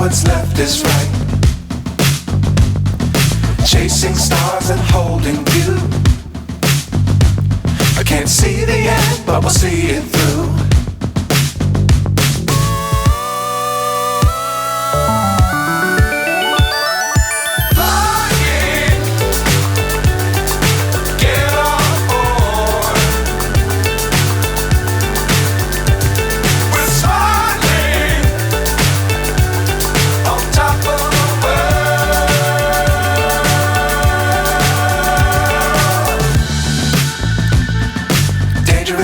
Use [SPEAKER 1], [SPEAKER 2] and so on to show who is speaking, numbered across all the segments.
[SPEAKER 1] what's left is right. Chasing stars and holding you. I can't see the end, but we'll see it through.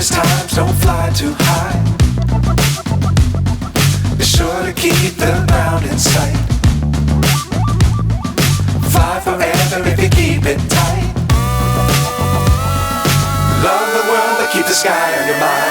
[SPEAKER 1] Times don't fly too high. Be sure to keep the ground in sight. Fly forever if you keep it tight. Love the world, but keep the sky on your mind.